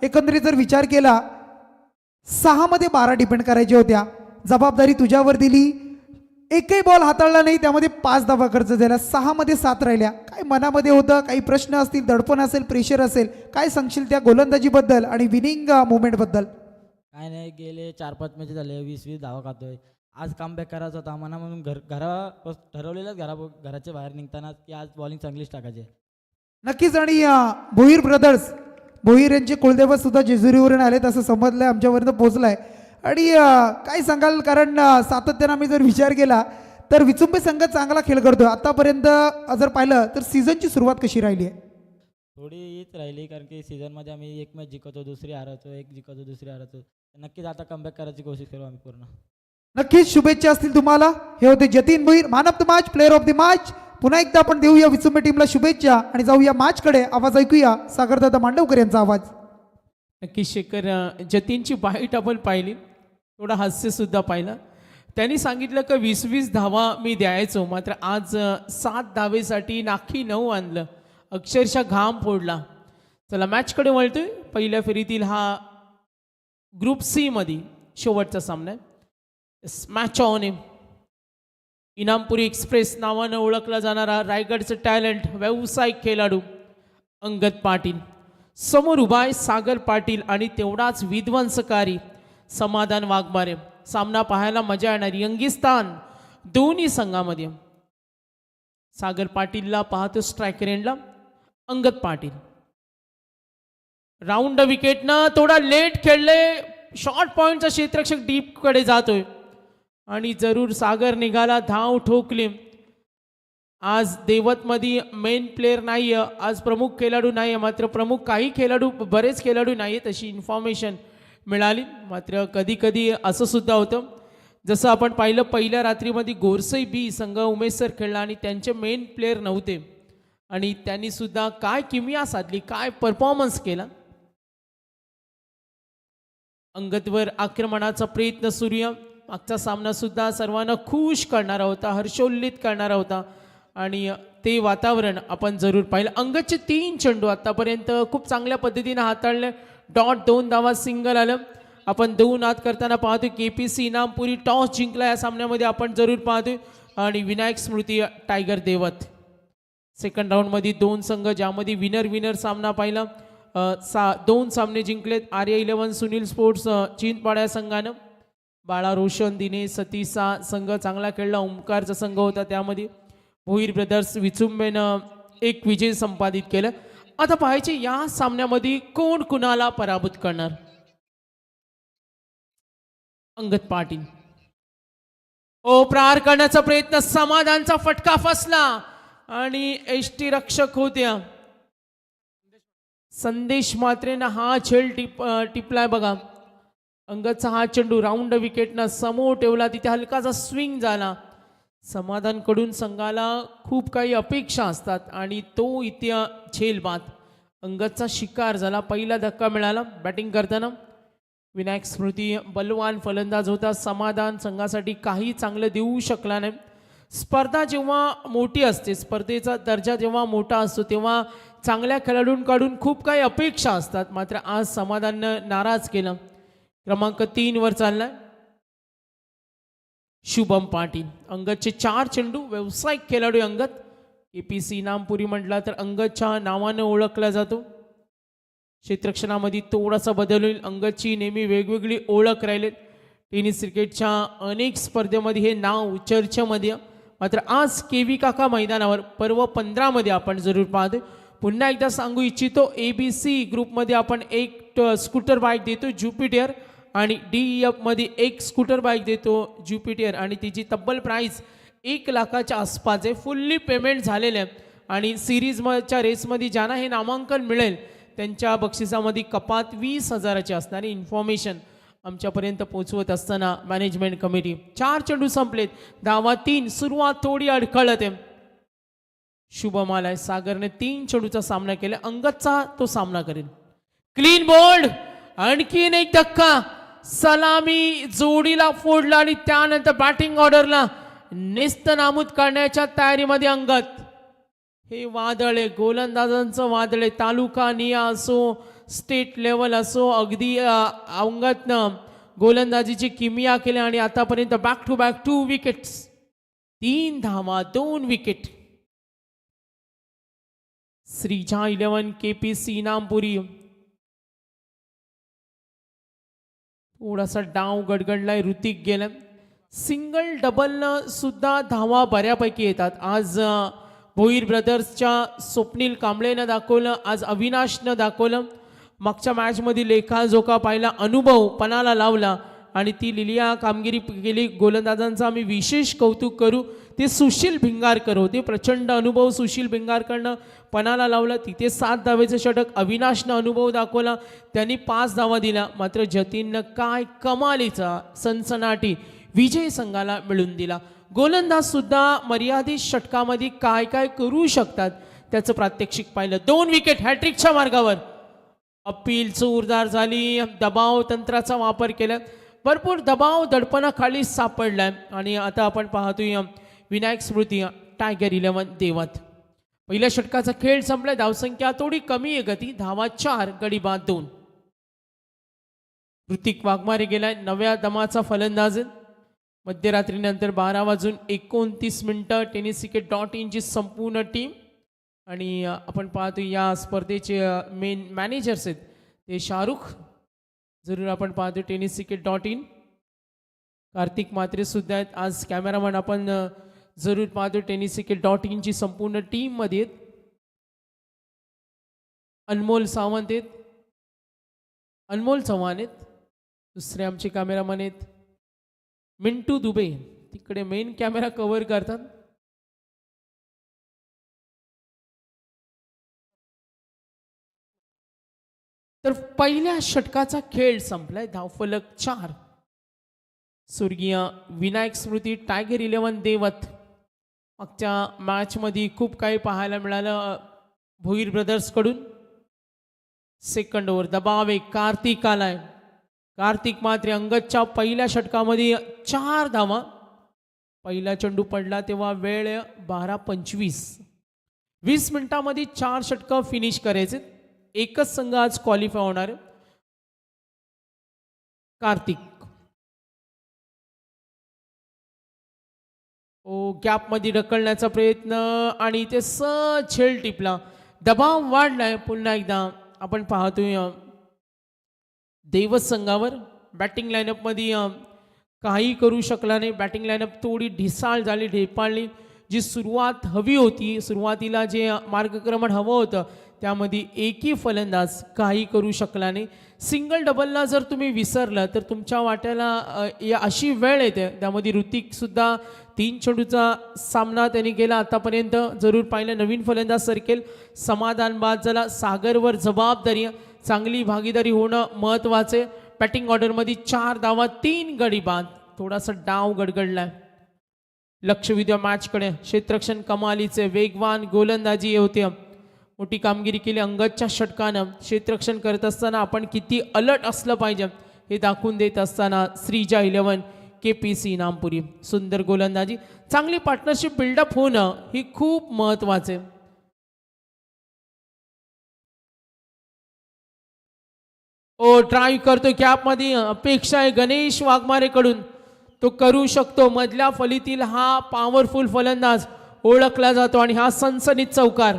एकंदरीत जर विचार केला 6 मध्ये 12 डिपेंड करायच्या होत्या, जबाबदारी तुझ्यावर दिली, एकही बॉल हाताळला नाही, त्यामध्ये 5 धावा खर्च झाल्या, 6 मध्ये 7 राहिल्या. काय मनामध्ये होतं, काही प्रश्न असतील, दडपण असेल, प्रेशर असेल, काय सांगशील त्या गोलंदाजीबद्दल आणि विनिंग मुवमेंटबद्दल? काय नाही, गेले 4-5 मॅच झाले 20-20 धावा खातोय. आज कमबॅक करायचा होता म्हणा, म्हणून ठरवलेलंच घराच्या बाहेर निघताना की आज बॉलिंग चांगलीच टाकायची. नक्कीच. आणि भोईर ब्रदर्स, भोईर यांचे कुलदैवत सुद्धा जेजुरीवरून आलेत असं समजलंय, आमच्यापर्यंत पोहोचलाय. आणि काय सांगाल, कारण सातत्यानं आम्ही जर विचार केला तर विचुंबे संघ चांगला खेळ करतो आतापर्यंत. जर पाहिलं तर सीझनची सुरुवात कशी राहिली आहे? थोडी हीच राहिली, कारण की सीझनमध्ये आम्ही एक मॅच जिंकतो, दुसरी हारतो, एक जिंकतो, दुसरी हारतो. नक्कीच आता कमबॅक करायची कोशिश करू आम्ही पूर्ण. नक्कीच शुभेच्छा असतील तुम्हाला. हे होते Jatin Bhoir, man of the match, player of the match. पुन्हा एकदा आपण देऊया विचुंबे टीमला शुभेच्छा आणि जाऊया मॅचकडे. आवाज ऐकूया सागरदादा मांडवकर यांचा आवाज. नक्की शेखर, जतीनची बाईट आपण पाहिली, थोडा हास्य सुद्धा पाहिलं. त्यांनी सांगितलं की 20-20 धावा मी द्यायचो, मात्र आज 7 धावेसाठी नाखी 9 आणलं, अक्षरशः घाम फोडला. चला मॅचकडे वळतोय. पहिल्या फेरीतील हा ग्रुप सी मध्ये शेवटचा सामना आहे. मॅच ऑन आहे. इनामपुरी एक्सप्रेस नावानं ओळखला जाणारा रायगडचं टॅलेंट, व्यावसायिक खेळाडू अंगद पाटील, समोर उभा आहे सागर पाटील आणि तेवढाच विध्वंसकारी समाधान वाघमारे. सामना पाहायला मजा येणारी यंगिस्तान दोन्ही संघामध्ये. सागर पाटीलला पाहतो स्ट्रायकर एंडला अंगद पाटील. राऊंड विकेटनं थोडा लेट खेळले, शॉर्ट पॉईंटचा क्षेत्ररक्षक डीप कडे जातोय आणि जरूर सागर निघाला, धाव ठोकली. आज देवतमध्ये मेन प्लेयर नाही आहे, आज प्रमुख खेळाडू नाही आहे, मात्र प्रमुख काही खेळाडू, बरेच खेळाडू नाही आहेत अशी इन्फॉर्मेशन मिळाली. मात्र कधी कधी असं सुद्धा होतं, जसं आपण पाहिलं पहिल्या रात्रीमध्ये गोरसई बी संघ उमेश सर खेळला आणि त्यांचे मेन प्लेयर नव्हते आणि त्यांनी सुद्धा काय किमया साधली, काय परफॉर्मन्स केला. अंगदवर आक्रमणाचा प्रयत्न सूर्य. मागचा सामना सुद्धा सर्वांना खुश करणारा होता, हर्षोल्लित करणारा होता आणि ते वातावरण आपण जरूर पाहिलं. अंगदचे 3 चेंडू आतापर्यंत खूप चांगल्या पद्धतीने हाताळले. डॉट 2 धावा, सिंगल आलं. आपण 2 आत करताना पाहतोय. KPC इनामपुरी टॉस जिंकला या सामन्यामध्ये आपण जरूर पाहतोय आणि विनायक स्मृती टायगर देवत. सेकंड राऊंडमध्ये 2 संघ ज्यामध्ये विनर सामना पाहिला. 2 सामने जिंकलेत. आर्या 11 सुनील स्पोर्ट्स चिंचपाड्या संघानं. बाळा रोशन, दिनेश सतीसा संघ चांगला खेळला. ओमकारचा संघ होता त्यामध्ये. भोईर ब्रदर्स विचुंबेनं एक विजय संपादित केलं. आता पाहायचे या सामन्यामध्ये कोण कुणाला पराभूत करणार. अंगद पाटील प्रहार करण्याचा प्रयत्न, समाधानचा फटका फसला आणि एसटी रक्षक होत्या संदेश मात्रेनं हा खेळ टिपलाय बघा. अंगदचा हा चेंडू राऊंड विकेटनं समोर ठेवला, तिथे हलकाचा स्विंग झाला. समाधानकडून संघाला खूप काही अपेक्षा असतात आणि तो इथे झेल बाद. अंगदचा शिकार झाला. पहिला धक्का मिळाला बॅटिंग करताना. विनायक स्मृती बलवान फलंदाज होता. समाधान संघासाठी काही चांगलं देऊ शकला नाही. स्पर्धा जेव्हा मोठी असते, स्पर्धेचा दर्जा जेव्हा मोठा असतो, तेव्हा चांगल्या खेळाडूंकडून खूप काही अपेक्षा असतात. मात्र आज समाधाननं नाराज केलं. क्रमांक 3 वर चाललाय शुभम पाटील. अंगदचे 4 चेंडू. व्यावसायिक खेळाडू अंगद. KPC इनामपुरी म्हटला तर अंगदच्या नावानं ओळखला जातो. क्षेत्ररक्षणामध्ये थोडासा बदल होईल. अंगदची नेहमी वेगवेगळी ओळख राहिली. टेनिस क्रिकेटच्या अनेक स्पर्धेमध्ये हे नाव चर्चेमध्ये. मात्र आज KV काका मैदानावर पर्व 15 मध्ये आपण जरूर पाहतो. पुन्हा एकदा सांगू इच्छितो, ABC ग्रुपमध्ये आपण एक स्कूटर बाईक देतो ज्युपिटर आणि DEF मध्ये एक स्कूटर बाईक देतो ज्युपिटर आणि तिची तब्बल प्राईस 1 लाखाच्या आसपास आहे. फुल्ली पेमेंट झालेलं आहे आणि सिरीजच्या रेसमध्ये ज्यांना हे नामांकन मिळेल त्यांच्या बक्षिसामध्ये कपात 20,000ची असणारी इन्फॉर्मेशन आमच्यापर्यंत पोहोचवत असताना मॅनेजमेंट कमिटी. 4 चेंडू संपलेत, धावा 3. सुरुवात थोडी अडखळत आहे. शुभम आलाय. सागरने 3 चेंडूचा सामना केला. अंगदचा तो सामना करेल. Clean bowled. आणखीन एक धक्का. सलामी जोडीला फोडला आणि त्यानंतर बॅटिंग ऑर्डरला नेस्तनाबूत करण्याच्या तयारीमध्ये अंगद. हे वादळ आहे, गोलंदाजांचं वादळ आहे. तालुका निया असो, स्टेट लेवल असो, अगदी अंगातनं गोलंदाजीची किमिया केली आणि आतापर्यंत बॅक टू बॅक 2 विकेट्स, 3 धावा 2 विकेट. श्रीजा 11 KPC इनामपुरी. थोडासा डाव गडगडलाय, ऋतिक गेला. सिंगल डबलनं सुद्धा धावा बऱ्यापैकी येतात. आज भोईर ब्रदर्सच्या स्वप्नील कांबळेनं दाखवलं, आज अविनाशनं दाखवलं. मागच्या मॅचमध्ये लेखाजोखा पाहिला, अनुभव पणाला लावला आणि ती लिलिया कामगिरी केली. गोलंदाजांचं आम्ही विशेष कौतुक करू. ते सुशील भिंगारकर होते, प्रचंड अनुभव सुशील भिंगारकरनं पणाला लावला. तिथे 7 धावेचं षटक, अविनाशनं अनुभव दाखवला, त्यांनी 5 धावा दिल्या. मात्र जतीननं काय कमालीचा सनसनाटी विजय संघाला मिळून दिला. गोलंदाज सुद्धा मर्यादित षटकामध्ये काय काय करू शकतात त्याचं प्रात्यक्षिक पाहिलं. 2 विकेट, हॅट्रिकच्या मार्गावर. अपील जोरदार झाली, दबाव तंत्राचा वापर केला, भरपूर दबाव दडपणाखाली सापडलाय. आणि आता आपण पाहतोय विनायक स्मृती टायगर 11 देवत. पहिल्या षटकाचा खेळ संपलाय. धावसंख्या थोडी कमी आहे, गती धावा 4, गडी बाद 2. ऋतिक वाघमारे गेलाय, नव्या दमाचा फलंदाज. मध्यरात्रीनंतर 12:29 tenniscricket.in ची संपूर्ण टीम. आणि आपण पाहतो या स्पर्धेचे मेन मॅनेजर्स आहेत ते शाहरुख. जरूर आपण पाहतो tenniscricket.in. कार्तिक म्हात्रे सुद्धा आहेत. आज कॅमेरामॅन आपण जरूर पाहतो tenniscricket.in ची संपूर्ण टीम मध्ये आहेत. अनमोल सावंत आहेत, अनमोल चव्हाण आहेत, दुसरे आमचे कॅमेरामॅन आहेत मिंटू दुबे, तिकडे मेन कॅमेरा कव्हर करतात. तर पहिल्या षटकाचा खेळ संपलाय. धावफलक 4. स्वर्गीय विनायक स्मृती टायगर 11 देवत. मागच्या मॅचमध्ये खूप काही पाहायला मिळालं भोईर ब्रदर्सकडून. सेकंड ओव्हर, दबाव एक, कार्तिक आलाय. कार्तिक मात्र अंगदच्या पहिल्या षटकामध्ये 4 धावा. पहिला चेंडू पडला तेव्हा वेळ 12:25. 20 मिनिटांमध्ये 4 षटकं फिनिश करायचे. एकच संघ आज क्वालिफाय होणार. कार्तिक गॅपमध्ये ढकलण्याचा प्रयत्न आणि ते सहज झेल टिपला. दबाव वाढलाय. पुन्हा एकदा आपण पाहतोय देवत संघावर. बॅटिंग लाईनअपमध्ये काही करू शकला नाही. बॅटिंग लाईनअप थोडी ढिसाळ झाली, ढेपाळली. जी सुरुवात हवी होती, सुरुवातीला जे मार्गक्रमण हवं होतं त्यामध्ये एकही फलंदाज काही करू शकला नाही. सिंगल डबलला जर तुम्ही विसरलं तर तुमच्या वाट्याला अशी वेळ येते. त्यामध्ये ऋतिक सुद्धा 3 चेंडूचा सामना त्यांनी केला आतापर्यंत. जरूर पाहिलं नवीन फलंदाज सरकेल, समाधान बाद झाला. सागरवर जबाबदारी, चांगली भागीदारी होणं महत्त्वाचे. बॅटिंग ऑर्डरमध्ये 4 धावा 3 गडी बाद. थोडासा डाव गडगडलाय. लक्ष विद्या मॅचकडे. क्षेत्ररक्षण कमालीचे, वेगवान गोलंदाजी होते. मोठी कामगिरी केली अंगदच्या षटकानं. क्षेत्ररक्षण करत असताना आपण किती अलर्ट असलं पाहिजे हे दाखवून देत असताना श्रीजा 11 KPC इनामपुरी. सुंदर गोलंदाजी, चांगली पार्टनरशिप बिल्डअप होणं ही खूप महत्वाचे. ड्राईव्ह करतो गॅपमध्ये. अपेक्षा आहे गणेश वाघमारेकडून, तो करू शकतो. मधल्या फलीतील हा पॉवरफुल फलंदाज ओळखला जातो आणि हा सनसनीत चौकार.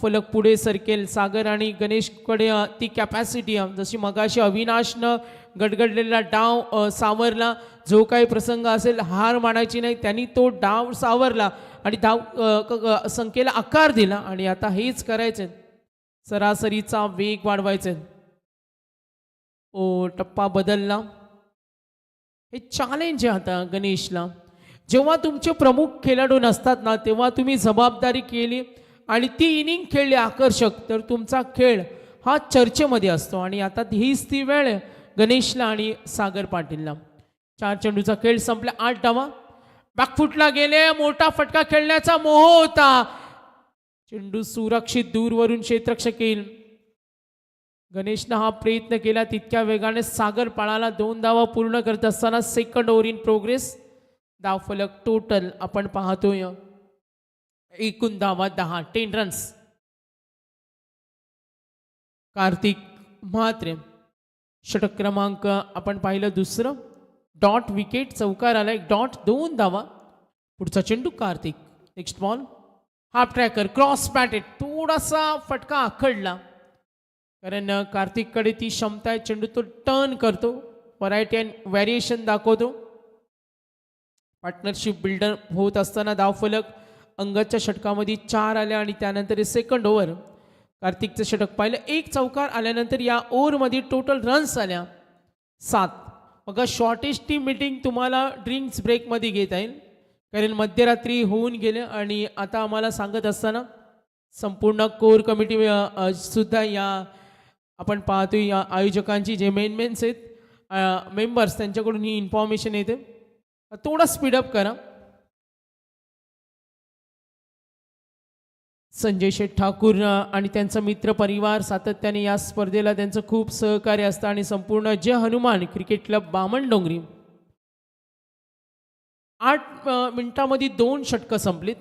फलक पुढे सरकेल. सागर आणि गणेशकडे ती कॅपॅसिटी, जशी मगाशी अविनाशनं गडगडलेला डाव सावरला. जो काही प्रसंग असेल हार मानायची नाही, त्यांनी तो डाव सावरला आणि धाव संख्येला आकार दिला. आणि आता हेच करायचे, सरासरीचा वेग वाढवायचे. टप्पा बदलला. हे चॅलेंज आहे आता गणेशला. जेव्हा तुमचे प्रमुख खेळाडू नसतात ना, तेव्हा तुम्ही जबाबदारी केली आणि ती इनिंग खेळली आकर्षक, तर तुमचा खेळ हा चर्चेमध्ये असतो. आणि आता हीच ती वेळ आहे गणेशला आणि सागर पाटीलला. 4 चेंडूचा खेळ संपला. 8 धावा. बॅकफुटला गेले. मोठा फटका खेळण्याचा मोह होता. चेंडू सुरक्षित दूरवरून क्षेत्ररक्षक येईल. गणेशनं हा प्रयत्न केला तितक्या वेगाने सागर पाळाला. 2 धावा पूर्ण करत असताना सेकंड ओव्हर इन प्रोग्रेस. धावफलक टोटल आपण पाहतोय एकूण धावा 10, 10 रन्स. कार्तिक म्हात्रे. षटक क्रमांक आपण पाहिलं दुसरं. डॉट विकेट, चौकार आला, एक डॉट, 2 धावा. पुढचा चेंडू Kartik. Next ball half tracker, cross batted, थोडासा फटका आखडला, कारण कार्तिककडे ती क्षमता आहे. चेंडू तो टर्न करतो, व्हरायटी अँड व्हॅरिएशन दाखवतो. पार्टनरशिप बिल्डर होत असताना धावफलक अंगदच्या षटकामध्ये 4 आल्या आणि त्यानंतर सेकंड ओव्हर कार्तिकचं षटक पाहिलं. 1 चौकार आल्यानंतर या ओव्हरमध्ये टोटल रन्स आल्या 7. मग शॉर्टेस्ट टीम मीटिंग तुम्हाला ड्रिंक्स ब्रेकमध्ये घेता येईल, कारण मध्यरात्री होऊन गेले आणि आता आम्हाला सांगत असताना संपूर्ण कोर कमिटी सुद्धा या आपण पाहतो या आयोजकांची जे मेन्स आहेत मेंबर्स त्यांच्याकडून ही इन्फॉर्मेशन येते. थोडा स्पीडअप करा. संजय शेठ ठाकूर आणि त्यांचा मित्र परिवार सातत्याने या स्पर्धेला त्यांचं खूप सहकार्य असतं आणि संपूर्ण जय हनुमान क्रिकेट क्लब बामणडोंगरी. 8 मिनिटांमध्ये 2 षटकं संपलीत.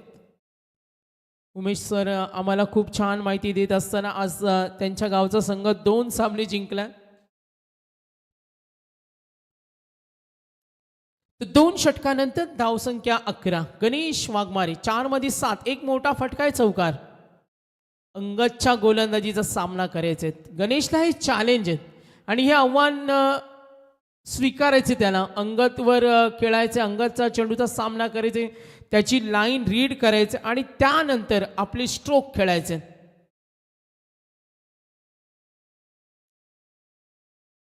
उमेश सर आम्हाला खूप छान माहिती देत असताना आज त्यांच्या गावचा संघ 2 सामने जिंकला. 2 षटकानंतर धावसंख्या 11. गणेश वाघमारे 4 मध्ये 7, एक मोठा फटका आहे, चौकार. अंगदच्या गोलंदाजीचा सामना करायचे. गणेशला हे चॅलेंज आहे आणि हे आव्हान स्वीकारायचे. त्याला अंगदवर खेळायचे, अंगदचा चेंडूचा सामना करायचे, त्याची लाईन रीड करायचे आणि त्यानंतर आपले स्ट्रोक खेळायचे.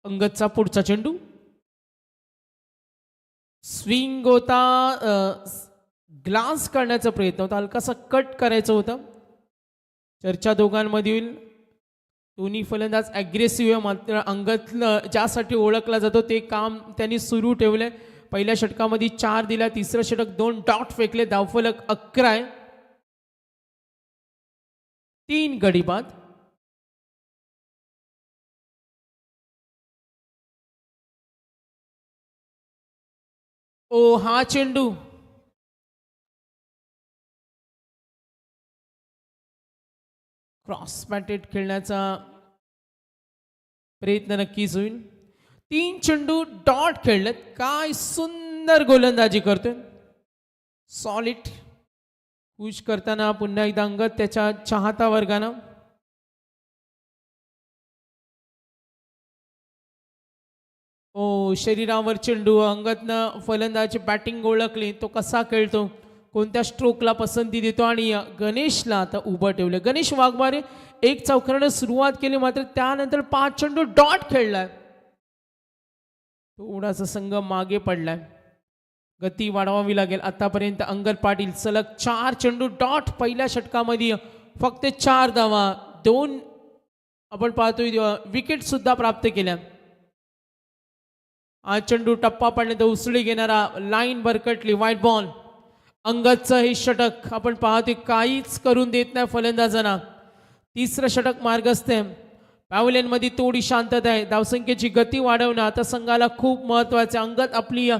अंगदचा पुढचा चेंडू स्विंग होता, ग्लास करण्याचा प्रयत्न होता, हलकासा कट करायचं होतं. चर्चा दोघांमधील दोन्ही फलंदाज ॲग्रेसिव्ह आहे, मात्र अंगद ज्यासाठी ओळखला जातो ते काम त्यांनी सुरू ठेवलंय. पहिल्या षटकामध्ये 4 दिला, तिसरं षटक 2 डॉट फेकले, धावफलक 11 आहे, 3 गडी बाद. ओ हा चेंडू क्रॉस पॅटेड खेळण्याचा प्रयत्न नक्कीच होईल. 3 चेंडू डॉट खेळलेत. काय सुंदर गोलंदाजी करतोय, सॉलिड पुश करताना पुन्हा एकदा अंगद त्याच्या चाहता वर्गानं. ओ शरीरावर चेंडू, अंगदनं फलंदाजी बॅटिंग ओळखली, तो कसा खेळतो, कोणत्या स्ट्रोकला पसंती देतो आणि गणेशला आता उभं ठेवलं. गणेश वाघमारे 1 चौकारानं सुरुवात केली, मात्र त्यानंतर 5 चेंडू डॉट खेळलाय. थोडासा संघ मागे पडलाय, गती वाढवावी लागेल. आतापर्यंत अंगद पाटील सलग 4 चेंडू डॉट, पहिल्या षटकामध्ये फक्त 4 धावा, 2 आपण पाहतोय विकेट सुद्धा प्राप्त केल्या. आज चेंडू टप्पा पडण्यात उसळी घेणारा, लाईन भरकटली, व्हाईट बॉल. अंगदचं हे षटक आपण पाहतोय काहीच करून देत नाही फलंदाजांना. तिसरं षटक मार्गस्थ आहे. पॅव्हलियनमध्ये थोडी शांतता आहे. धावसंख्येची गती वाढवणं आता संघाला खूप महत्वाचं आहे. अंगद आपली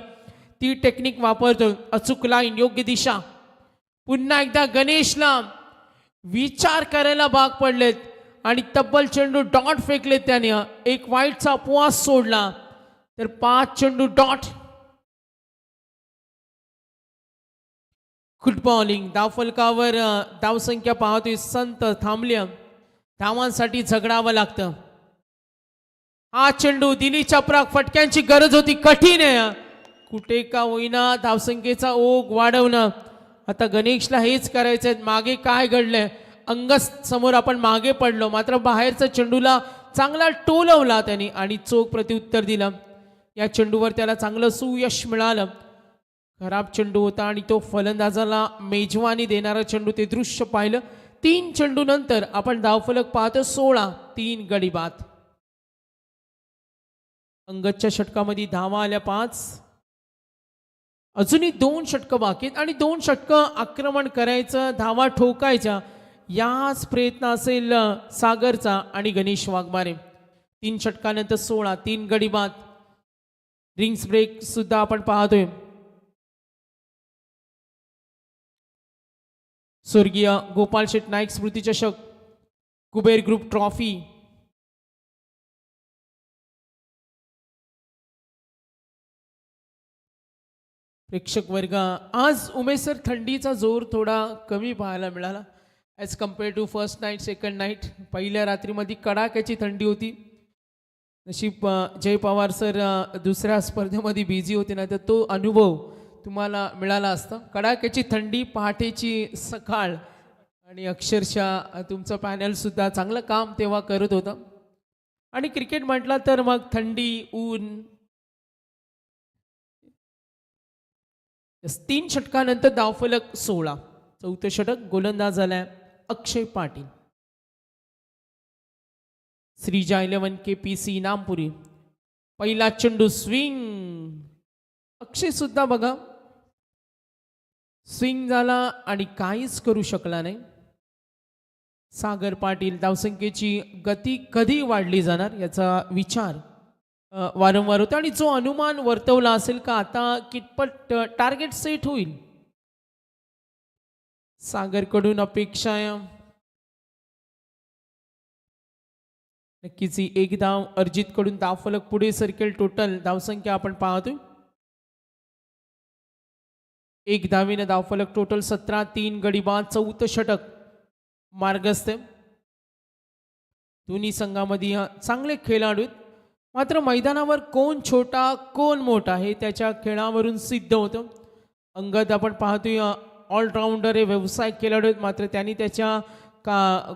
ती टेक्निक वापरतो, अचूक लाईन, योग्य दिशा. पुन्हा एकदा गणेशला विचार करायला भाग पडलेत आणि तब्बल चेंडू डॉट फेकलेत त्याने. एक वाईटचा उपवास सोडला तर 5 चेंडू डॉट. Good bowling. धावफलकावर धावसंख्या पाहतोय संत थांबल्या, धावांसाठी झगडावं लागतं. हा चेंडू दिली चपराक, फटक्यांची गरज होती, कठीण आहे. कुठे का होईना धावसंख्येचा ओघ वाढवणं. आता गणेशला हेच करायचंय. मागे काय घडलंय, अंगद समोर आपण मागे पडलो, मात्र बाहेरचा चेंडूला चांगला टोलवला त्याने आणि चोख प्रत्युत्तर दिलं. या चेंडूवर त्याला चांगलं सुयश मिळालं. खराब चेंडू होता आणि तो फलंदाजाला मेजवानी देणारा चेंडू, ते दृश्य पाहिलं. 3 चेंडू नंतर आपण धावफलक पाहतो 16, 3 गडी बाद. अंगदच्या षटकामध्ये धावा आल्या 5. अजूनही 2 षटकं बाकी आहेत आणि 2 षटकं आक्रमण करायचं, धावा ठोकायच्या, याच प्रयत्न असेल सागरचा आणि गणेश वाघमारे. 3 षटकानंतर 16, 3 गडी बाद. रिंग्स ब्रेक सुद्धा आपण पाहतोय. स्वर्गीय गोपाल शेठ नाईक स्मृती चषक, कुबेर ग्रुप ट्रॉफी प्रेक्षक वर्ग, आज उमेश सर थंडीचा जोर थोडा कमी पाहायला मिळाला as compare to first night second night. पहिल्या रात्रीमध्ये कडाक्याची थंडी होती. नशीब जय पवार सर दुसऱ्या स्पर्धेमध्ये बिझी होते, नाही तर तो अनुभव तुम्हाला मिळाला असता. कडाक्याची थंडी, पहाटेची सकाळ आणि अक्षरशः तुमचं पॅनलसुद्धा चांगलं काम तेव्हा करत होतं. आणि क्रिकेट म्हटलं तर मग थंडी, ऊन. 3 षटकानंतर धावफलक 16. चौथं षटक गोलंदाज झालाय अक्षय पाटील. श्रीजा 11 KPC इनामपुरी. पहिला चेंडू स्विंग. अक्षय सुद्धा बघा स्विंग झाला आणि काहीच करू शकला नाही. सागर पाटील, धावसंख्येची गती कधी वाढली जाणार याचा विचार वारंवार होता आणि जो अनुमान वर्तवला असेल का आता कितपत टार्गेट सेट होईल. सागरकडून अपेक्षा नक्कीच ही एक धाव. अर्जितकडून धावफलक पुढे सरकेल. टोटल धावसंख्या आपण पाहतोय 1 धावीनं धावफलक टोटल 17. 3 गडी बाद. चौथं षटक मार्गस्थ. दोन्ही संघामध्ये चांगले खेळाडू आहेत, मात्र मैदानावर कोण छोटा कोण मोठा हे त्याच्या खेळावरून सिद्ध होतं. अंगद आपण पाहतोय ऑलराऊंडर हे व्यावसायिक खेळाडू आहेत, मात्र त्यांनी त्याच्या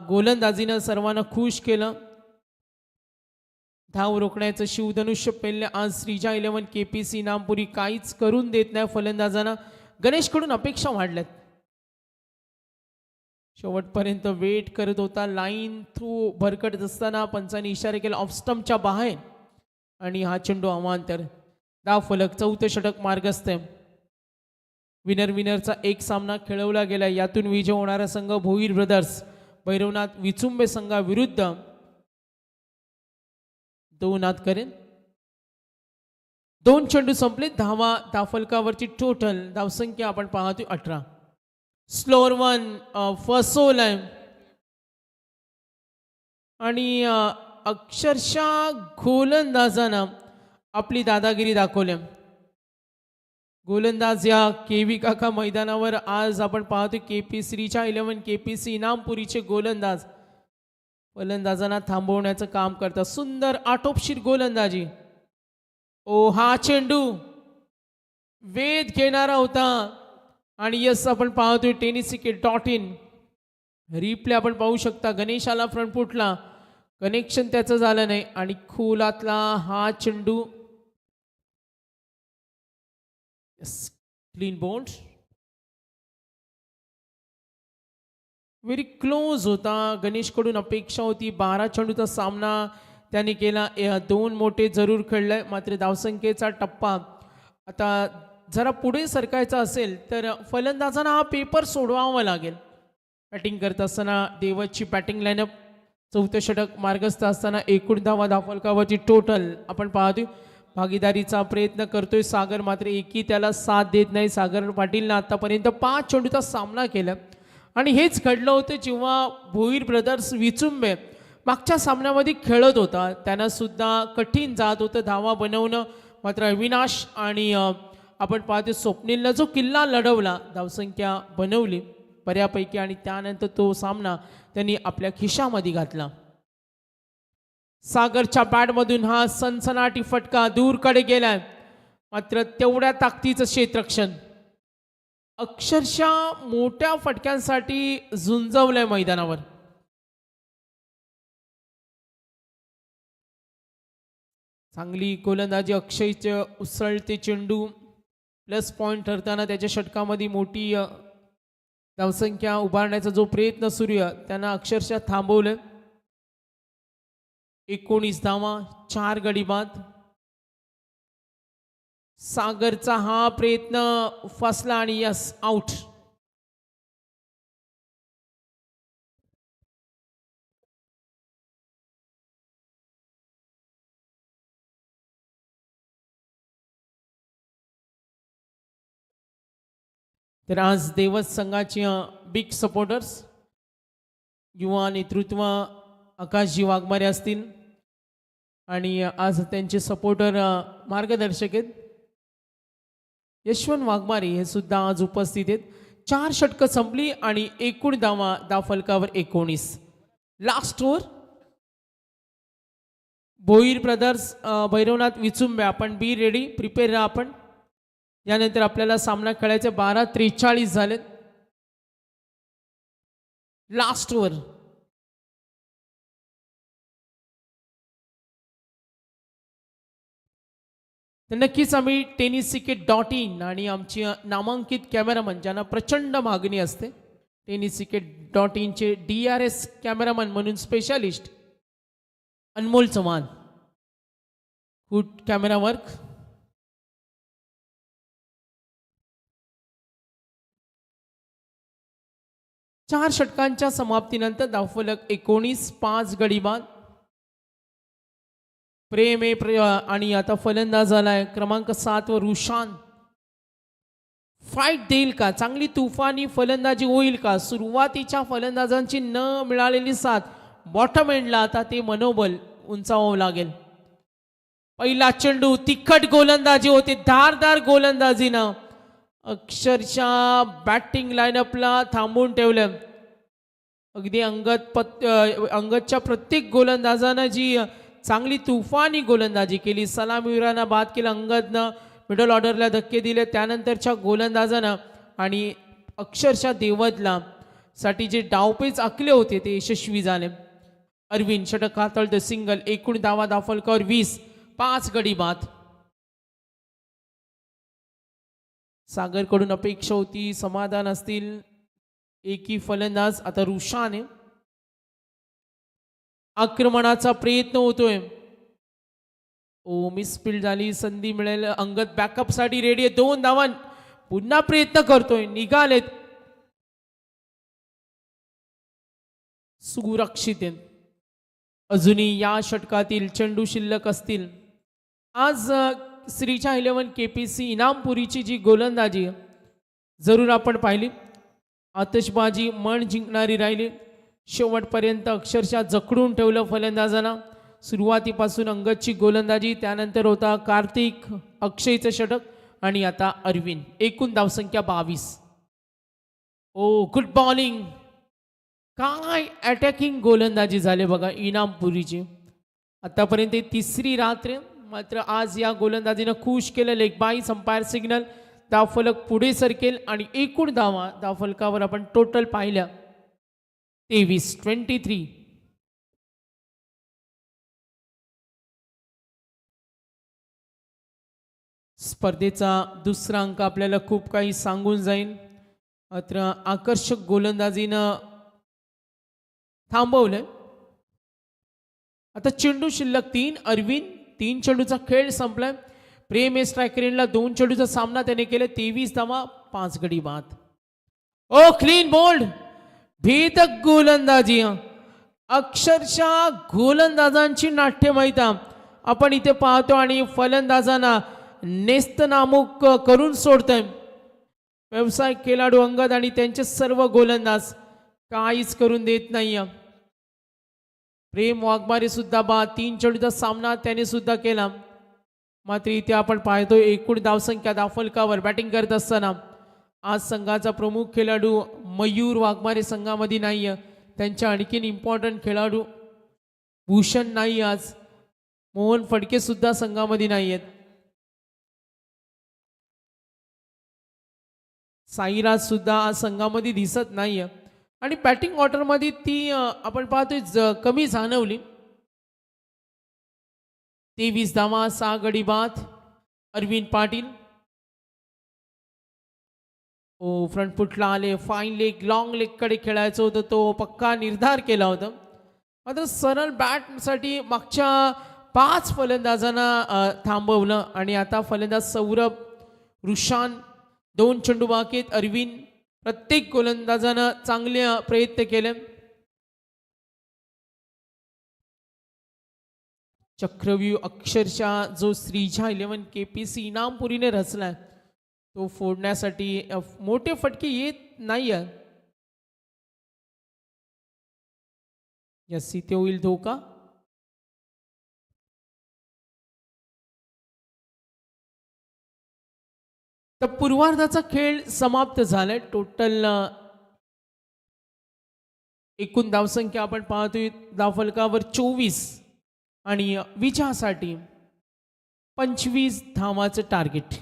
गोलंदाजीनं सर्वांना खुश केलं. धाव रोखण्याचं शिवधनुष्य पेलले आज श्रीजा 11 KPC इनामपुरी. काहीच करून देत नाही फलंदाजांना. गणेशकडून अपेक्षा वाढल्यात. शेवटपर्यंत वेट करत होता. लाईन थ्रू भरकटत असताना पंचांनी इशारे केला ऑफ स्टंपच्या बाहेर आणि हा चेंडू अवांतर. धावफलक. चौथं षटक मार्गस्थ. विनरचा एक सामना खेळवला गेला. यातून विजय होणारा संघ भोईर ब्रदर्स भैरवनाथ विचुंबे संघाविरुद्ध 2 आत करेल. 2 चेंडू संपले. धावफलकावरची टोटल धावसंख्या आपण पाहतोय 18. स्लोअर 1 फसोल आहे आणि अक्षरशः गोलंदाजानं आपली दादागिरी दाखवली. गोलंदाज या केवी काका मैदानावर आज आपण पाहतो श्रीजा 11 KPC इनामपुरीचे गोलंदाज फलंदाजांना थांबवण्याचं काम करतात. सुंदर आटोपशीर गोलंदाजी. ओ हा चेंडू वेध घेणारा होता आणि यस आपण पाहतोय tenniscricket.in रिप्ले आपण पाहू शकता. गणेशाला फ्रंट फुटला, कनेक्शन त्याचं झालं नाही आणि खोलातला हा चेंडू क्लीन बाउंड. व्हेरी क्लोज होता. गणेशकडून अपेक्षा होती 12 चेंडूचा सामना त्याने केला. 2 मोठे जरूर खेळले, मात्र धावसंख्येचा टप्पा आता जरा पुढे सरकायचा असेल तर फलंदाजांना हा पेपर सोडवावा लागेल. बॅटिंग करत असताना देवची बॅटिंग लाईनअप. चौथं षटक मार्गस्थ असताना 19 धावा धावफलकावरची टोटल आपण पाहतोय. भागीदारीचा प्रयत्न करतोय सागर, मात्र एकही त्याला साथ देत नाही. सागर पाटीलनं आतापर्यंत 5 चेंडूचा सामना केला आणि हेच घडलं होतं जेव्हा भोईर ब्रदर्स विचुंबे मागच्या सामन्यामध्ये खेळत होता. त्यांना सुद्धा कठीण जात होतं धावा बनवणं, मात्र अविनाश आणि आपण पाहतो स्वप्नीलनं जो किल्ला लढवला, धावसंख्या बनवली बऱ्यापैकी आणि त्यानंतर तो सामना त्यांनी आपल्या खिशामध्ये घातला. सागरच्या बॅटमधून हा सनसनाटी फटका दूरकडे गेलाय, मात्र तेवढ्या ताकदीचं क्षेत्ररक्षण. अक्षरशः मोठ्या फटक्यांसाठी झुंजवलंय मैदानावर. चांगली गोलंदाजी अक्षयचे. उसळते चेंडू प्लस पॉइंट ठरताना त्याच्या षटकामध्ये मोठी धावसंख्या उभारण्याचा जो प्रयत्न सुरू आहे त्यांना अक्षरशः थांबवलं. 19 धावा, 4 गडी बाद. सागरचा हा प्रयत्न फसला आणि यस आउट. तर आज देवस संघाचे बिग सपोर्टर्स युवा नेतृत्व आकाशजी वाघमारे असतील आणि आज त्यांचे सपोर्टर मार्गदर्शक आहेत. यशवंत वाघमारे हे सुद्धा आज उपस्थित आहेत. 4 षटकं संपली आणि एकूण धाव फलकावर 19. Last over. Bhoir brothers, Bhairavnath Vichumbe, आपण बी रेडी, प्रिपेअर राहा आपण. यानंतर आपल्याला सामना खेळायचे. 12:43 झालेत. Last over. तर नक्कीच आम्ही tenniscricket.in आणि आमची नामांकित कॅमेरामन ज्यांना प्रचंड मागणी असते, tenniscricket.in चे DRS कॅमेरामन म्हणून स्पेशालिस्ट अनमोल चव्हाण, गुड कॅमेरा वर्क. चार षटकांच्या समाप्तीनंतर धावफलक 19, 5 गडी बाद. प्रेम आणि आता फलंदाज आलाय क्रमांक 7 वर रुशान. फाईट देईल का? चांगली तुफानी फलंदाजी होईल का? सुरुवातीच्या फलंदाजांची न मिळालेली साथ बॉटम एंडला आता ते मनोबल उंचावावं लागेल. पहिला चेंडू, तिखट गोलंदाजी होते, धारदार गोलंदाजीनं अक्षरशः बॅटिंग लाईनअपला थांबवून ठेवलं. अगदी अंगदच्या प्रत्येक गोलंदाजानं जी चांगली तुफानी गोलंदाजी केली, सलामीवीरांना बाद केलं, अंगदनं मिडल ऑर्डरला धक्के दिले, त्यानंतरच्या गोलंदाजानं आणि अक्षरशः देवदला साठी जे डावपेच आखले होते ते यशस्वी झाले. अरविंद षटक हाताळतं, सिंगल. एकूण धावफलकावर 20, 5 गडी बाद. सागरकडून अपेक्षा होती, समाधान असतील. एकी फलंदाज आता रुशान आहे. आक्रमणाचा प्रयत्न होतोय. ओ, मिसफील्ड झाली, संधी मिळेल. अंगद बॅकअप साठी रेडी आहे. 2 धावा. पुन्हा प्रयत्न करतोय, निघालेत. सुरक्षित आहेत. अजूनही या षटकातील चेंडू शिल्लक असतील. आज श्रीचा 11 KPC इनामपुरीची जी गोलंदाजी जरूर आपण पाहिली, आतषबाजी मन जिंकणारी राहिली. शेवटपर्यंत अक्षरशः जखडून ठेवलं फलंदाजांना. सुरुवातीपासून अंगदची गोलंदाजी, त्यानंतर होता कार्तिक, अक्षयचं षटक आणि आता अरविंद. एकूण धावसंख्या 22. ओ, गुड बॉलिंग. काय अटॅकिंग गोलंदाजी झाले बघा इनामपुरीची. आतापर्यंत तिसरी रात्र, मात्र आज या गोलंदाजीनं खुश केलं. लेग बाईस, अंपायर सिग्नल. धावफलक पुढे सरकेल आणि एकूण धावफलकावर आपण टोटल पाहिल्या 23. स्पर्धेचा दुसरा अंक आपल्याला खूप काही सांगून जाईल. मात्र आकर्षक गोलंदाजीनं थांबवलंय. आता चेंडू शिल्लक 3. अरविंद, 3 चेंडूचा खेळ संपलाय. प्रेम स्ट्रायकरला 2 चेंडूचा सामना त्याने केला. 23 धावा, 5 गडी बाद. ओ, क्लीन बोल्ड. भेदक गोलंदाजी. अक्षरशः गोलंदाजांची नाट्यमयता आपण इथे पाहतो आणि फलंदाजांना नेस्तनाबूक करून सोडतोय. व्यावसायिक खेळाडू अंगद आणि त्यांचे सर्व गोलंदाज काहीच करून देत नाही. प्रेम वाघमारे सुद्धा बाद. 3 चेंडूचा सामना त्याने सुद्धा केला. मात्र इथे आपण पाहतो एकूण धावसंख्या धावफलकावर बॅटिंग करत असताना आज संघाचा प्रमुख खेळाडू मयूर वाघमारे संघामध्ये नाही आहे. त्यांच्या आणखीन इम्पॉर्टंट खेळाडू भूषण नाही, आज मोहन फडके सुद्धा संघामध्ये नाही आहेत. साईराज सुद्धा आज संघामध्ये दिसत नाही आहे आणि बॅटिंग ऑर्डरमध्ये ती आपण पाहतोय कमी जाणवली. 23 धावा, 6 गडी बाद. अरविंद पाटील. ओ, फ्रंट फुटला आले. फाईन लेग, लॉंग लेग कडे खेळायचं होतं, तो पक्का निर्धार केला होता. मात्र सरळ बॅटसाठी मागच्या 5 फलंदाजांना थांबवलं आणि आता फलंदाज सौरभ, रुशान, 2 चेंडू बाकी आहेत. अरविंद, प्रत्येक गोलंदाजानं चांगले प्रयत्न केले. चक्रव्यूह अक्षरशः जो श्रीजा 11 KPC इनामपुरीने रचलाय तो फोडण्यासाठी मोठे फटके येत नाही. यस, इथे होईल धोका. तर पूर्वार्धाचा खेळ समाप्त झालाय. टोटल एकूण धावसंख्या आपण पाहतोय धावफलकावर 24 आणि विजयासाठी 25 धावाचं टार्गेट.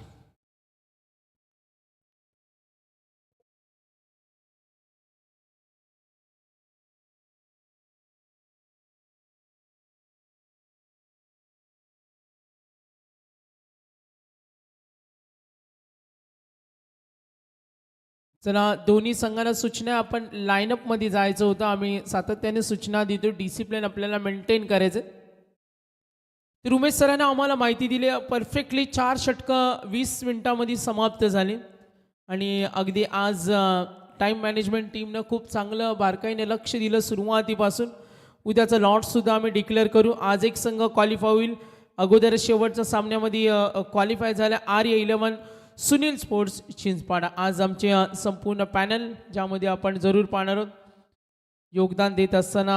चला दोन्ही संघांना सूचना आपण लाईनअप मध्ये जायचं होतं. आम्ही सातत्याने सूचना देतो डिसिप्लिन आपल्याला मेंटेन करायचं. तर उमेश सरांना आम्हाला माहिती दिली परफेक्टली 4 षटकं 20 मिनिटांमध्ये समाप्त झाली आणि अगदी आज टाईम मॅनेजमेंट टीमनं खूप चांगलं बारकाईने लक्ष दिलं सुरुवातीपासून. उद्याचं लॉटसुद्धा आम्ही डिक्लेअर करू. आज एक संघ क्वालिफाय होईल. अगोदर शेवटच्या सामन्यामध्ये क्वालिफाय झाल्या RA11 सुनील स्पोर्ट्स चिंचपाडा. आज आमचे संपूर्ण पॅनल ज्यामध्ये आपण जरूर पाहणार आहोत. योगदान देत असताना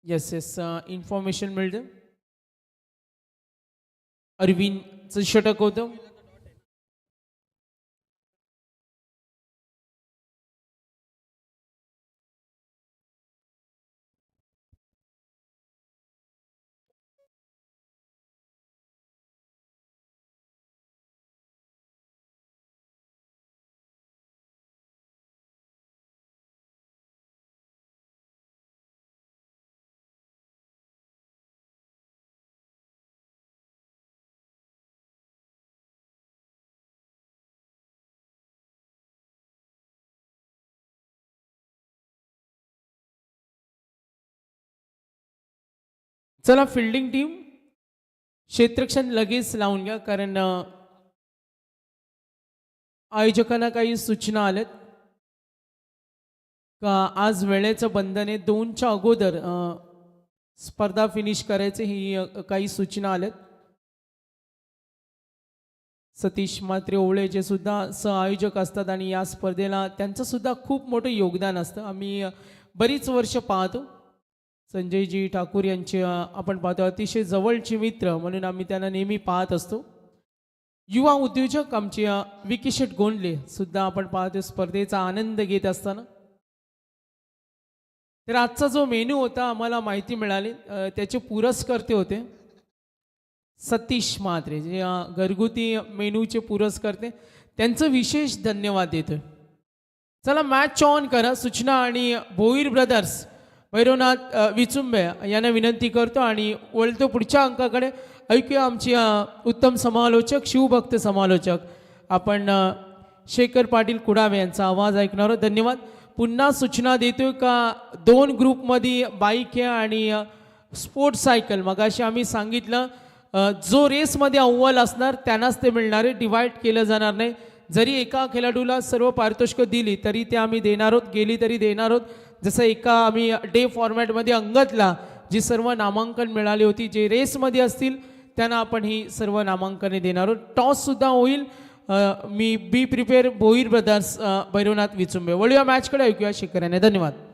येस इन्फॉर्मेशन मिळतं. अरविंदचं षटक होतं. चला फिल्डिंग टीम क्षेत्ररक्षण लगेच लावून घ्या कारण आयोजकांना काही सूचना आल्यात का आज वेळेचं बंधन आहे. 2च्या अगोदर स्पर्धा फिनिश करायचे ही काही सूचना आल्यात. सतीश म्हात्रे ओवळे जे सुद्धा सहआयोजक असतात आणि या स्पर्धेला त्यांचं सुद्धा खूप मोठं योगदान असतं. आम्ही बरीच वर्ष पाहतो. संजयजी ठाकूर यांचे आपण पाहतो अतिशय जवळचे मित्र म्हणून आम्ही त्यांना नेहमी पाहत असतो. युवा उद्योजक आमचे विकी शेठ गोंडले सुद्धा आपण पाहतो स्पर्धेचा आनंद घेत असताना. तर आजचा जो मेनू होता आम्हाला माहिती मिळाली त्याचे पुरस्कर्ते होते सतीश म्हात्रे जे घरगुती मेनूचे पुरस्कर्ते. त्यांचं विशेष धन्यवाद देतोय. चला मॅच ऑन करा. सूचना आणि भोईर ब्रदर्स भैरवनाथ विचुंबे यांना विनंती करतो आणि वळतो पुढच्या अंकाकडे. ऐकूया आमचे उत्तम समालोचक शिवभक्त समालोचक आपण शेखर पाटील कुडावे यांचा आवाज ऐकणार. धन्यवाद. पुन्हा सूचना देतोय का 2 ग्रुपमध्ये बाईक आहे आणि स्पोर्ट्स सायकल. मगाशी आम्ही सांगितलं जो रेसमध्ये अव्वल असणार त्यांनाच ते मिळणार आहे. डिवाइड केलं जाणार नाही. जरी एका खेळाडूला सर्व पारितोषिकं दिली तरी ते आम्ही देणार आहोत. गेली तरी देणार आहोत. जसं एका आम्ही डे फॉर्मॅटमध्ये अंगतला जी सर्व नामांकन मिळाली होती जे रेसमध्ये असतील त्यांना आपण ही सर्व नामांकने देणार आहोत. टॉससुद्धा होईल. मी B prepare Bhoir brothers Bhairavnath Vichumbe. वळूया मॅचकडे. ऐकूया शेखर यांनी. धन्यवाद.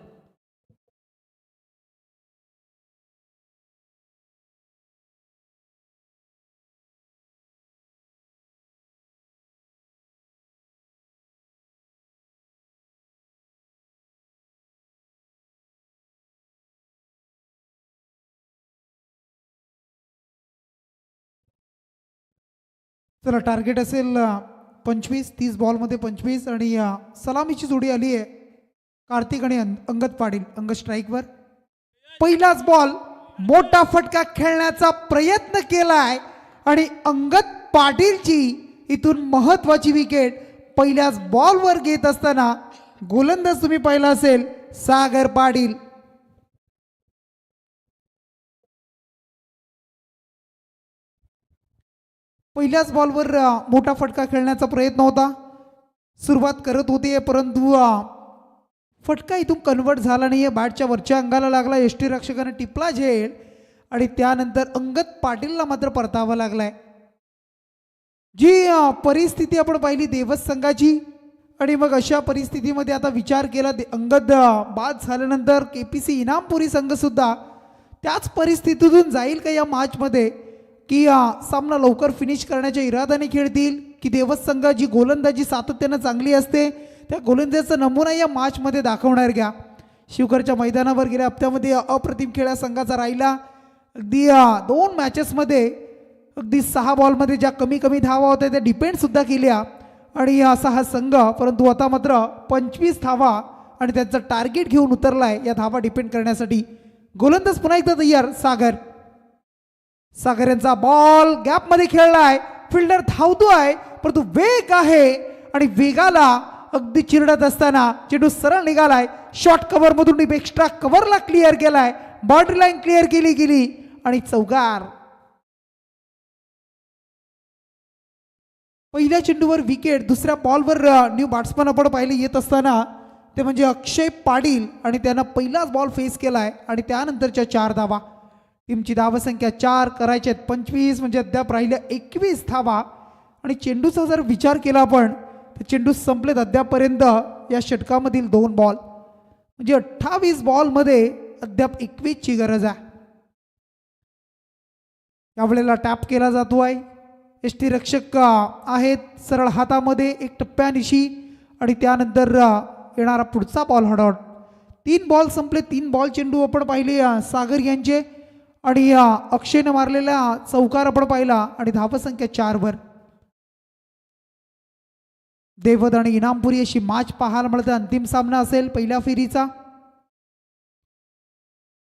चला टार्गेट असेल 25. 30 बॉलमध्ये 25 आणि सलामीची जोडी आली आहे कार्तिक आणि अंगद पाटील. अंगद स्ट्राईकवर. पहिलाच बॉल मोठा फटका खेळण्याचा प्रयत्न केलाय आणि अंगद पाटीलची इथून महत्वाची विकेट पहिल्याच बॉलवर घेत असताना गोलंदाज तुम्ही पाहिला असेल सागर पाटील. पहिल्याच बॉलवर मोठा फटका खेळण्याचा प्रयत्न होता. सुरुवात करत होते परंतु फटका इथून कन्वर्ट झाला नाहीये. बॅटच्या वरच्या अंगाला लागला. यष्टीरक्षकाने टिपला झेल आणि त्यानंतर अंगद पाटीलला मात्र परतावा लागलाय. जी परिस्थिती आपण पाहिली देवस संघाची आणि मग अशा परिस्थितीमध्ये आता विचार केला अंगद बाद झाल्यानंतर KPC इनामपुरी संघ सुद्धा त्याच परिस्थितीतून जाईल का या मॅचमध्ये की सामना लवकर फिनिश करण्याच्या इराद्याने खेळतील की देवस संघाची गोलंदाजी सातत्यानं चांगली असते, त्या गोलंदाजीचा नमुना या मॅचमध्ये दाखवणार घ्या. शिवकरच्या मैदानावर गेल्या हप्त्यामध्ये अप्रतिम खेळ या संघाचा राहिला. अगदी 2 मॅचेसमध्ये अगदी 6 बॉलमध्ये ज्या कमी कमी धावा होत्या त्या डिपेंडसुद्धा केल्या आणि असा हा संघ, परंतु आता मात्र 25 धावा आणि त्यांचं टार्गेट घेऊन उतरलाय या धावा डिपेंड करण्यासाठी. गोलंदाज पुन्हा एकदा तयार. सागर यांचा बॉल गॅपमध्ये खेळलाय, फिल्डर धावतोय परंतु वेग आहे आणि वेगाला अगदी चिरडत असताना चेंडू सरळ निघालाय. शॉर्ट कव्हर मधून एक्स्ट्रा कव्हरला क्लिअर केलाय, बाउंड्री लाईन क्लिअर केली गेली आणि चौकार. पहिल्या चेंडूवर विकेट, दुसऱ्या बॉलवर न्यू बॅट्समन आपण पाहिले येत असताना ते म्हणजे अक्षय पाटील आणि त्यानं पहिलाच बॉल फेस केलाय आणि त्यानंतरच्या 4 धावा. टीमची धावसंख्या 4 करायच्या 25 म्हणजे अद्याप राहिल्या 21 धावा आणि चेंडूचा जर विचार केला आपण तर चेंडू संपलेत अद्यापपर्यंत या षटकामधील 2 बॉल म्हणजे 28 बॉलमध्ये अद्याप 21 ची गरज आहे. यावेळेला टॅप केला जातो आहे. यष्टी रक्षक आहेत सरळ हातामध्ये एक टप्प्यानिशी आणि त्यानंतर येणारा पुढचा बॉल हडॉट. 3 बॉल संपले, 3 बॉल चेंडू आपण पाहिले सागर यांचे आणि अक्षयने मारलेला चौकार आपण पाहिला आणि धावसंख्या 4 वर. देवद आणि इनामपुरी अशी मॅच पाहायला मिळते. अंतिम सामना असेल पहिल्या फेरीचा.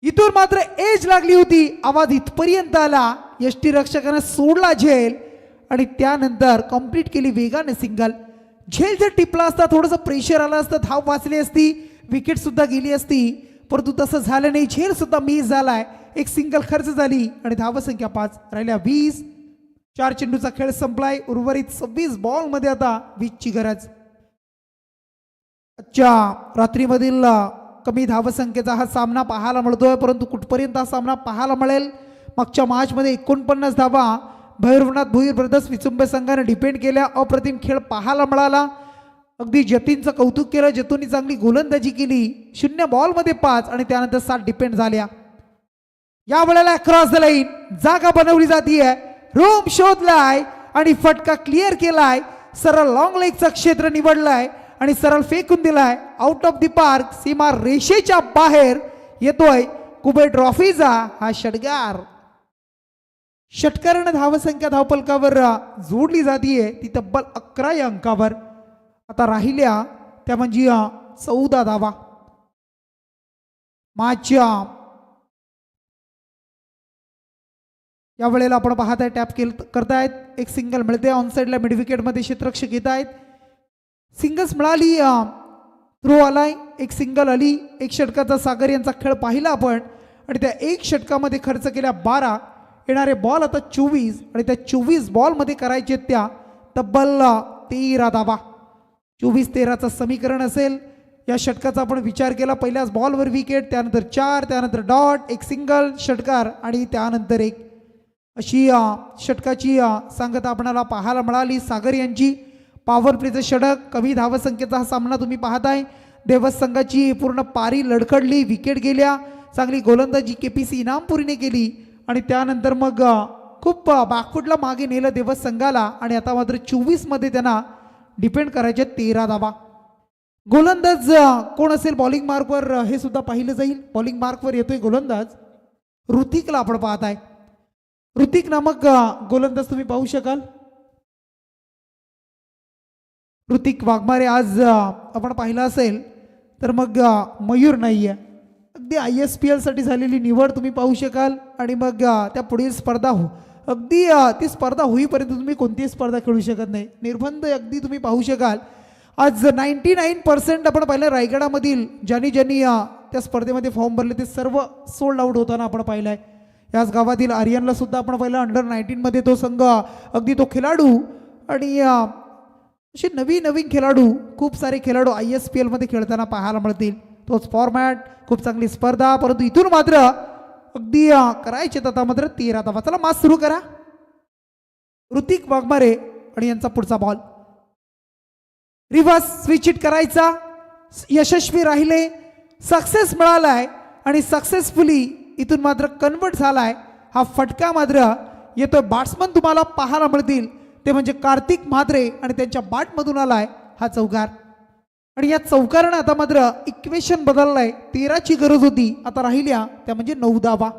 इथून मात्र एज लागली होती, आवाज इथपर्यंत आला, यष्टी रक्षकाने सोडला झेल आणि त्यानंतर कंप्लीट केली वेगाने सिंगल. झेल जर टिपला असता, थोडंसं प्रेशर आलं असतं, धाव वाचली असती, विकेट सुद्धा गेली असती, परंतु तसं झालं नाही. झेल सुद्धा मिस झालाय, एक सिंगल खर्च झाली आणि धावसंख्या 5 राहिल्या 20. 4 चेंडूचा खेळ संपलाय. उर्वरित 26 बॉल मध्ये आता 20 ची गरज. आजच्या रात्रीमधील कमी धावसंख्येचा हा सामना पाहायला मिळतोय, परंतु कुठपर्यंत हा सामना पाहायला मिळेल. मागच्या मॅचमध्ये 49 धावा भैरवनाथ भोईर ब्रदर्स विचुंबे संघाने डिपेंड केल्या. अप्रतिम खेळ पाहायला मिळाला. अगदी जतीनचं कौतुक केलं, जतूननी चांगली गोलंदाजी केली. 0 बॉलमध्ये 5 आणि त्यानंतर 7 डिपेंड झाल्या. या वेळेला क्रॉस द लाईन जागा बनवली जातीये, रोम शोधलाय आणि फटका क्लिअर केलाय. सरळ लॉंग लेगचं क्षेत्र निवडलाय आणि सरळ फेकून दिलाय आउट ऑफ द पार्क. सीमा रेषेच्या बाहेर येतोय कुबेर ट्रॉफीचा हा षटकार. षटकारानं धावसंख्या धावपलकावर जोडली जातीये ती तब्बल 11 या अंकावर. आता राहिल्या त्या म्हणजे 14 धावा. मॅचच्या या वेळेला आपण पाहत आहे टॅप करतायत, एक सिंगल मिळते. ऑन साईडला मिड विकेटमध्ये क्षेत्ररक्षक येत आहेत. सिंगल्स मिळाली, थ्रो आलाय, एक सिंगल आली. एक षटकाचा सागर यांचा खेळ पाहिला आपण आणि त्या एक षटकामध्ये खर्च केल्या 12. येणारे बॉल आता 24 आणि त्या 24 बॉलमध्ये करायचे त्या तब्बल 13 धावा. 24-13चं समीकरण असेल या षटकाचा. आपण विचार केला, पहिल्याच बॉलवर विकेट, त्यानंतर 4, त्यानंतर डॉट, एक सिंगल, षटकार आणि त्यानंतर एक अशी षटकाची सांगता आपणाला पाहायला मिळाली. सागर यांची पॉवर प्लेचं षटक, कमी धावसंख्येचा हा सामना तुम्ही पाहताय. देवस संघाची पूर्ण पारी लडखडली, विकेट गेल्या. चांगली गोलंदाजी केपीसी इनामपुरीने केली आणि त्यानंतर मग खूप बॅकफुटला मागे नेलं देवस संघाला आणि आता मात्र 24 मध्ये त्यांना डिपेंड करायचे 13 धावा. गोलंदाज कोण असेल बॉलिंग मार्कवर हे सुद्धा पाहिलं जाईल. बॉलिंग मार्कवर येतोय गोलंदाज ऋतिकला आपण पाहताय. ऋतिक नामक गोलंदाज तुम्ही पाहू शकाल. ऋतिक वाघमारे आज आपण पाहिलं असेल तर मग मयूर नाहीये. अगदी ISPL साठी झालेली निवड तुम्ही पाहू शकाल आणि मग त्या पुढील स्पर्धा अगदी ती स्पर्धा होईपर्यंत तुम्ही कोणतीही स्पर्धा खेळू शकत नाही. निर्बंध अगदी तुम्ही पाहू शकाल. आज 99% आपण पाहिलं रायगडामधील ज्यांनी त्या स्पर्धेमध्ये फॉर्म भरले ते सर्व सोल्ड आउट होताना आपण पाहिलं आहे. याच गावातील आर्यनला सुद्धा आपण पाहिलं अंडर 19 मध्ये तो संघ, अगदी तो खेळाडू आणि असे नवीन खेळाडू, खूप सारे खेळाडू ISPL मध्ये खेळताना पाहायला मिळतील. तोच फॉर्मॅट, खूप चांगली स्पर्धा, परंतु इथून मात्र अगदी करायचे आता मात्र 13 धावा. चला मॅच सुरू करा. ऋतिक वाघमारे आणि यांचा पुढचा बॉल रिव्हर्स स्विच हिट करायचा, यशस्वी राहिले, सक्सेस मिळालाय आणि सक्सेसफुली इथून मात्र कन्वर्ट झालाय. हा फटका मात्र येतोय. बॅट्समन तुम्हाला पाहायला मिळतील ते म्हणजे कार्तिक म्हात्रे आणि त्यांच्या बॅटमधून आलाय हा चौकार. आणि या चौकारानं आता मात्र इक्वेशन बदललाय. 13ची गरज होती, आता राहिल्या त्या म्हणजे 9 धावा.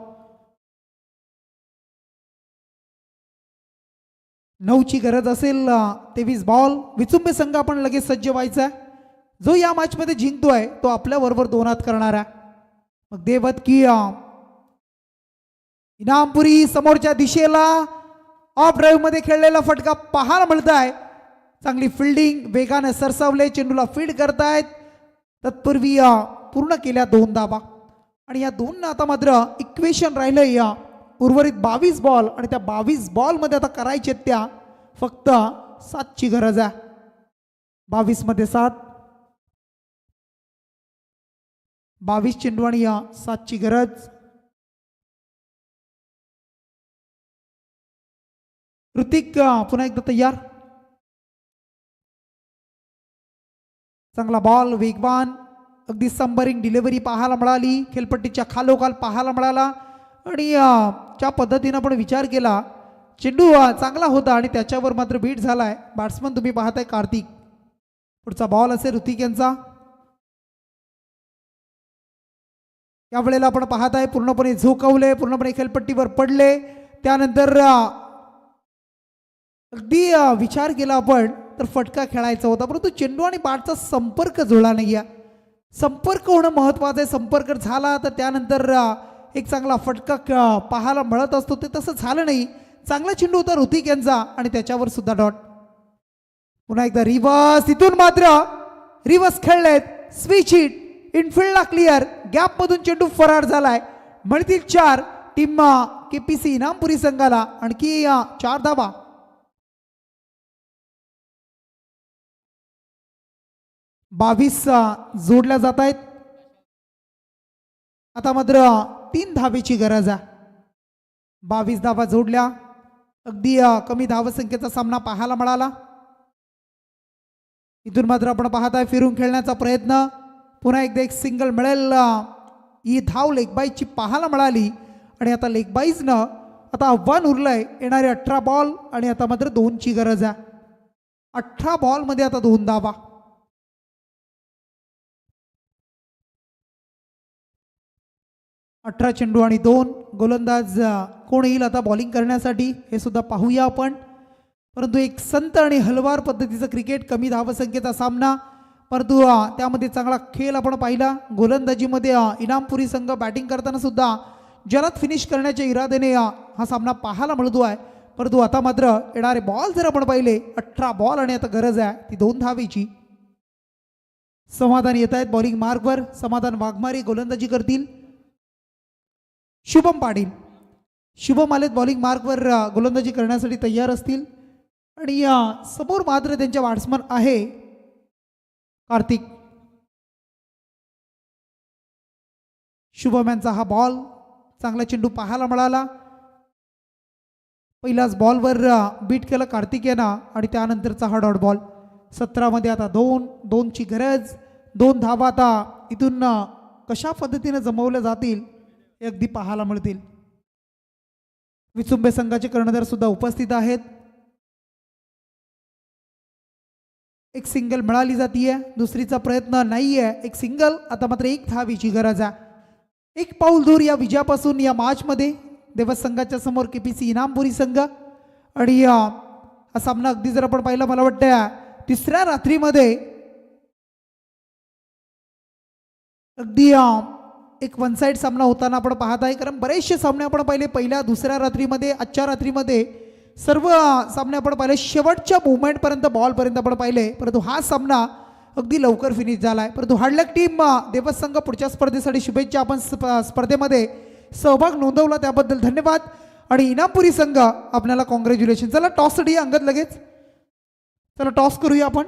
9ची गरज असेल 23 बॉल. विचुंबे संघ आपण लगेच सज्ज व्हायचा. जो या मॅचमध्ये जिंकतोय तो आपल्या बरोबर 2 हात करणारा. मग देवत की इनामपुरी समोरच्या दिशेला ऑफ ड्राईव्ह मध्ये खेळलेला फटका पाहायला मिळत आहे. चांगली फिल्डिंग, वेगाने सरसावले, चेंडूला फीड करतायत. तत्पूर्वी पूर्ण केल्या 2 धावा. आणि या 2 आता मात्र इक्वेशन राहिलंय या उर्वरित 22 बॉल. आणि त्या 22 बॉल मध्ये आता करायचे त्या फक्त 7ची गरज आहे. 22 मध्ये 7, 22 चेंडू आणि 7ची गरज. ऋतिक पुन्हा एकदा तयार. चांगला बॉल, वेगवान, अगदी संबरिंग डिलिव्हरी पाहायला मिळाली. खेळपट्टीच्या खालोखाल पाहायला मिळाला. आणि ज्या पद्धतीनं आपण विचार केला, चेंडू चांगला होता आणि त्याच्यावर मात्र बीट झालाय. बॅट्समन तुम्ही पाहताय कार्तिक. पुढचा बॉल असेल ऋतिक यांचा. यावेळेला आपण पाहताय पूर्णपणे झोकवले, पूर्णपणे खेळपट्टीवर पडले. त्यानंतर अगदी विचार केला आपण तर फटका खेळायचा होता, परंतु चेंडू आणि बॅटचा संपर्क जुळला नाही. संपर्क होणं महत्वाचं आहे. संपर्क झाला तर त्यानंतर एक चांगला फटका पाहायला मिळत असतो. ते तसं झालं नाही. चांगला चेंडू होता ऋतिक यांचा आणि त्याच्यावर सुद्धा डॉट. पुन्हा एकदा रिव्हर्स. इथून मात्र रिव्हर्स खेळलेत. स्विच हिट, इनफिल्डला क्लिअर, गॅप मधून चेंडू फरार झालाय. मिळतील 4 टीम केपीसी इनामपुरी संघाला. आणखी 4 धावा. बावीस जोडल्या जात आहेत. आता मात्र 3 धावेची गरज आहे. 22 धावा जोडल्या. अगदी कमी धावसंख्येचा सामना पाहायला मिळाला. इथून मात्र आपण पाहताय फिरून खेळण्याचा प्रयत्न. पुन्हा एकदा एक सिंगल मिळेल. ही धाव लेगबाईजची पाहायला मिळाली. आणि आता लेगबाईजनं आता आव्हान उरलंय. येणारे 18 बॉल आणि आता मात्र 2ची गरज आहे. 18 बॉलमध्ये आता 2 धावा. 18 चेंडू आणि 2. गोलंदाज कोण येईल आता बॉलिंग करण्यासाठी हे सुद्धा पाहूया आपण. परंतु एक संत आणि हलवार पद्धतीचं क्रिकेट, कमी धावसंख्येचा सामना, परंतु त्यामध्ये चांगला खेळ आपण पाहिला. गोलंदाजीमध्ये इनामपुरी संघ बॅटिंग करताना सुद्धा जलद फिनिश करण्याच्या इराद्याने हा सामना पाहायला मिळतो आहे. परंतु आता मात्र येणारे बॉल जर आपण पाहिले 18 बॉल आणि आता गरज आहे ती 2 धावेची. समाधान येत आहेत बॉलिंग मार्कवर. समाधान वाघमारे गोलंदाजी करतील. शुभम पाटील, शुभम आलेत बॉलिंग मार्कवर गोलंदाजी करण्यासाठी तयार असतील. आणि समोर मात्र त्यांच्या बॅट्समन आहे कार्तिक. शुभम यांचा हा बॉल, चांगला चेंडू पाहायला मिळाला. पहिल्याच बॉलवर बीट केलं कार्तिक यांना आणि त्यानंतरचा हा डॉट बॉल. 17 मध्ये आता 2ची गरज. 2 धावा आता इथून कशा पद्धतीने जमवल्या जातील हे अगदी पाहायला मिळतील. विचुंबे संघाचे कर्णधार सुद्धा उपस्थित आहेत. एक सिंगल मिळाली जातीये, दुसरीचा प्रयत्न नाहीये. एक सिंगल, आता मात्र 1 धावेची गरज आहे. 1 पाऊल दूर या विजयापासून या मॅचमध्ये देवस संघाच्या समोर केपीसी इनामपुरी संघ. आणि हा सामना अगदी जर आपण पाहिला, मला वाटतं 3ऱ्या रात्रीमध्ये अगदी एक वन साइड सामना होताना आपण पाहत आहे. कारण बरेचसे सामने आपण पाहिले पहिल्या 2ऱ्या रात्रीमध्ये, आजच्या रात्रीमध्ये सर्व सामने आपण पाहिले शेवटच्या मुवमेंटपर्यंत, बॉलपर्यंत आपण पाहिले. परंतु हा सामना अगदी लवकर फिनिश झाला आहे. परंतु हार्डलक टीम देवस संघ पुढच्या स्पर्धेसाठी शुभेच्छा. आपण स्पर्धेमध्ये सहभाग नोंदवला त्याबद्दल धन्यवाद. आणि इनामपुरी संघ आपल्याला कॉंग्रॅच्युलेशन. चला टॉससाठी अंगत लगेच. चला टॉस करूया आपण.